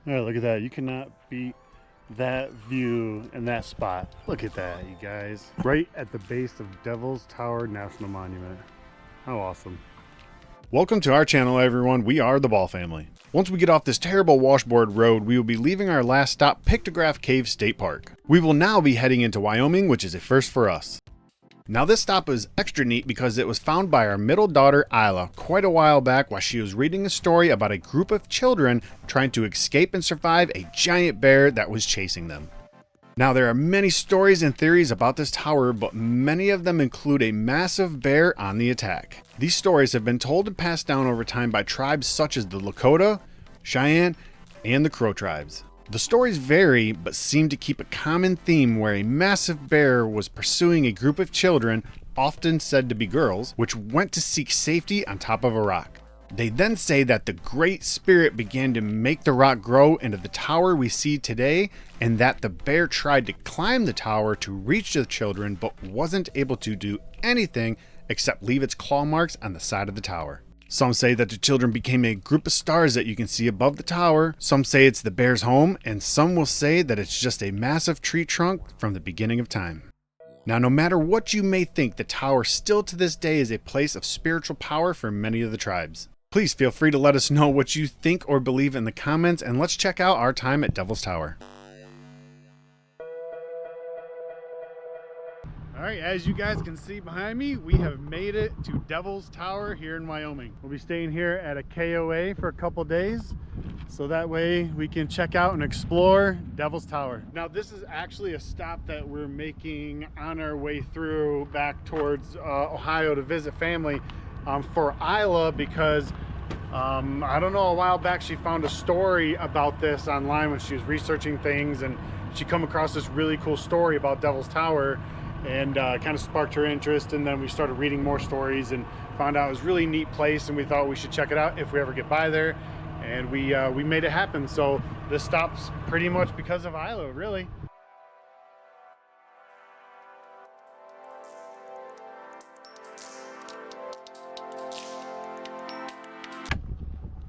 All right, look at that. You cannot beat that view and that spot. Look at that, you guys. Right at the base of Devil's Tower National Monument. How awesome. Welcome to our channel, everyone. We are the Ball Family. Once we get off this terrible washboard road, we will be leaving our last stop, Pictograph Cave State Park. We will now be heading into Wyoming, which is a first for us. Now this stop is extra neat because it was found by our middle daughter Isla quite a while back while she was reading a story about a group of children trying to escape and survive a giant bear that was chasing them. Now there are many stories and theories about this tower, but many of them include a massive bear on the attack. These stories have been told and passed down over time by tribes such as the Lakota, Cheyenne, and the Crow tribes. The stories vary, but seem to keep a common theme where a massive bear was pursuing a group of children, often said to be girls, which went to seek safety on top of a rock. They then say that the Great Spirit began to make the rock grow into the tower we see today, and that the bear tried to climb the tower to reach the children, but wasn't able to do anything except leave its claw marks on the side of the tower. Some say that the children became a group of stars that you can see above the tower. Some say it's the bear's home, and some will say that it's just a massive tree trunk from the beginning of time. Now, no matter what you may think, the tower still to this day is a place of spiritual power for many of the tribes. Please feel free to let us know what you think or believe in the comments, and let's check out our time at Devil's Tower. All right, as you guys can see behind me, we have made it to Devil's Tower here in Wyoming. We'll be staying here at a KOA for a couple days, so that way we can check out and explore Devil's Tower. Now, this is actually a stop that we're making on our way through back towards Ohio to visit family for Isla, because I don't know, a while back she found a story about this online when she was researching things, and she come across this really cool story about Devil's Tower, and kind of sparked her interest, and then we started reading more stories and found out it was a really neat place, and we thought we should check it out if we ever get by there, and we made it happen. So this stop's pretty much because of Isla, really.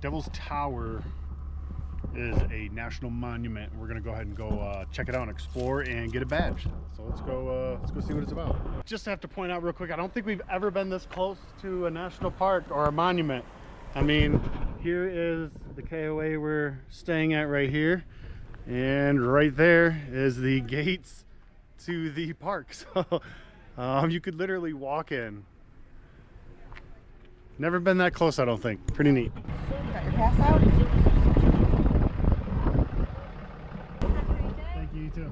Devil's Tower is a national monument. We're gonna go ahead and go check it out and explore and get a badge. So let's go see what it's about. Just have to point out real quick, I don't think we've ever been this close to a national park or a monument. I mean, here is the KOA we're staying at right here, and right there is the gates to the park. So you could literally walk in. Never been that close, I don't think. Pretty neat. You got your pass out? Thank you, you too.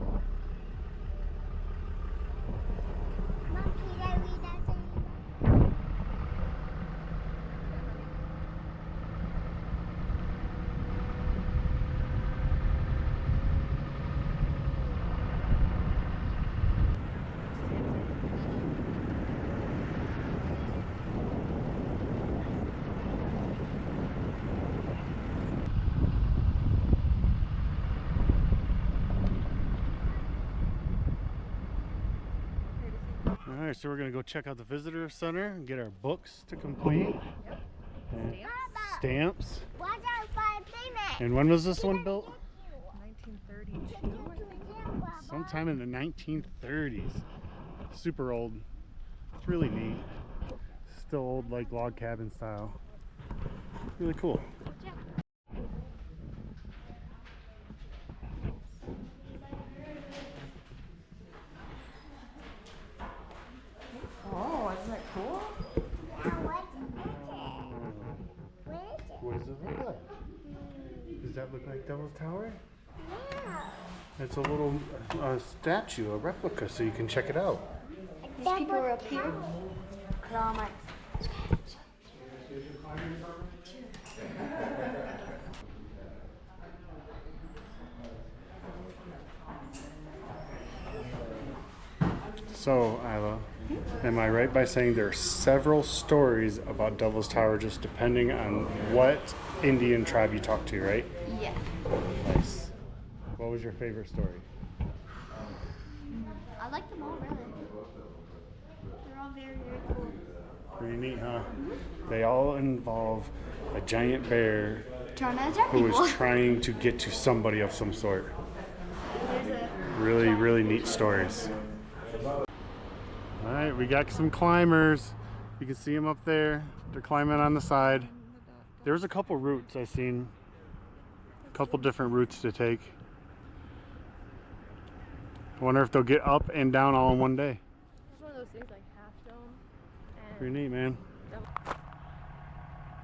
All right, so we're gonna go check out the visitor center and get our books to complete. And stamps. And when was this one built? 1932. Sometime in the 1930s. Super old. It's really neat. Still old, like log cabin style. Really cool. Oh, isn't that cool? What does it look like? Does that look like Devil's Tower? Yeah. It's a little statue, a replica, so you can check it out. These people are up here. Look at all my. So, Isla, am I right by saying there are several stories about Devil's Tower, just depending on what Indian tribe you talk to, right? Yeah. Nice. What was your favorite story? I like them all, really. They're all very, very cool. Pretty neat, huh? They all involve a giant bear trying to attack who people. is trying to get to somebody of some sort. There's a Really, really neat stories. All right, we got some climbers. You can see them up there. They're climbing on the side. There's a couple routes I've seen. A couple different routes to take. I wonder if they'll get up and down all in one day. It's one of those things like half dome. And Pretty neat, man.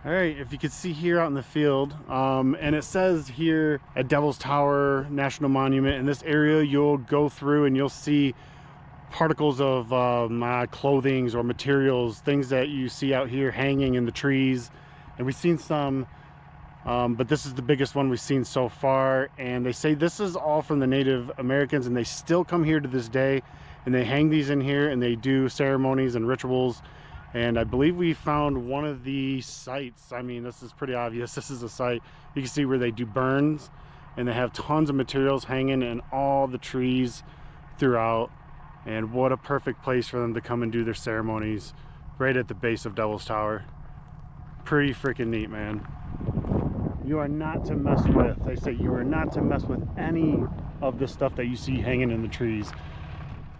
All right, if you can see here out in the field, and it says here at Devil's Tower National Monument, in this area you'll go through and you'll see particles of clothing or materials, things that you see out here hanging in the trees. And we've seen some, but this is the biggest one we've seen so far. And they say this is all from the Native Americans, and they still come here to this day, and they hang these in here and they do ceremonies and rituals. And I believe we found one of the sites. I mean, this is pretty obvious. This is a site. You can see where they do burns, and they have tons of materials hanging in all the trees throughout. And what a perfect place for them to come and do their ceremonies right at the base of Devil's Tower. Pretty freaking neat, man. You are not to mess with. They say you are not to mess with any of the stuff that you see hanging in the trees.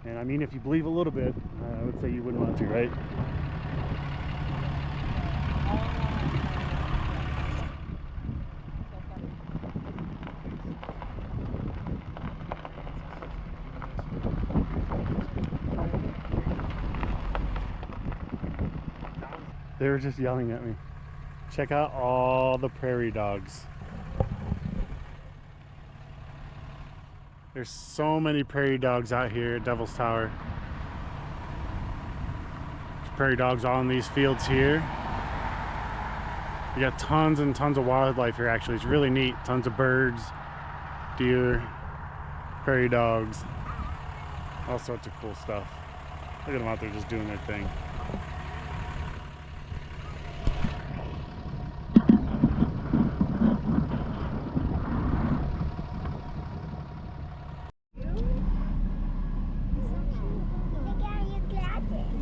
And I mean, if you believe a little bit, I would say you wouldn't want to, right? They were just yelling at me. Check out all the prairie dogs. There's so many prairie dogs out here at Devil's Tower. There's prairie dogs all in these fields here. We got tons and tons of wildlife here actually. It's really neat. Tons of birds, deer, prairie dogs, all sorts of cool stuff. Look at them out there just doing their thing.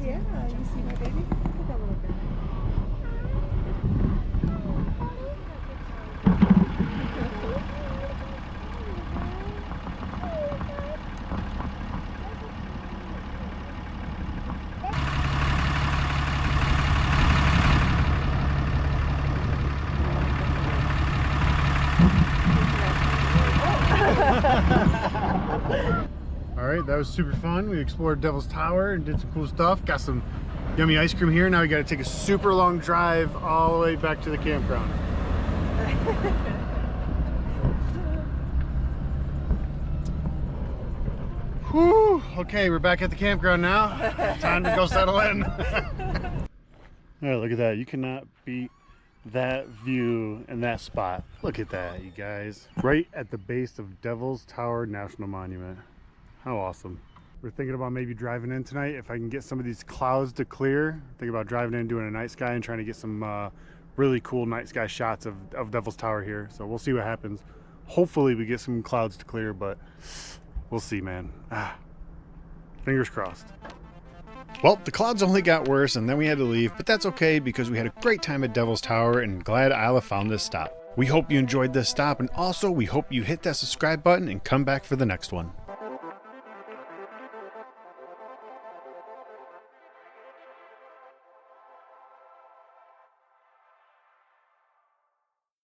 Yeah, you see my baby? Look at that little guy. Alright, that was super fun. We explored Devil's Tower and did some cool stuff. Got some yummy ice cream here. Now we got to take a super long drive all the way back to the campground. Whew! Okay, we're back at the campground now. Time to go settle in. Alright, look at that. You cannot beat that view and that spot. Look at that, you guys. Right at the base of Devil's Tower National Monument. How awesome. We're thinking about maybe driving in tonight. If I can get some of these clouds to clear, think about driving in, doing a night sky, and trying to get some really cool night sky shots of Devil's Tower here. So we'll see what happens. Hopefully we get some clouds to clear, but we'll see, man. Fingers crossed. Well, the clouds only got worse and then we had to leave, but that's okay because we had a great time at Devil's Tower and glad Isla found this stop. We hope you enjoyed this stop, and also we hope you hit that subscribe button and come back for the next one.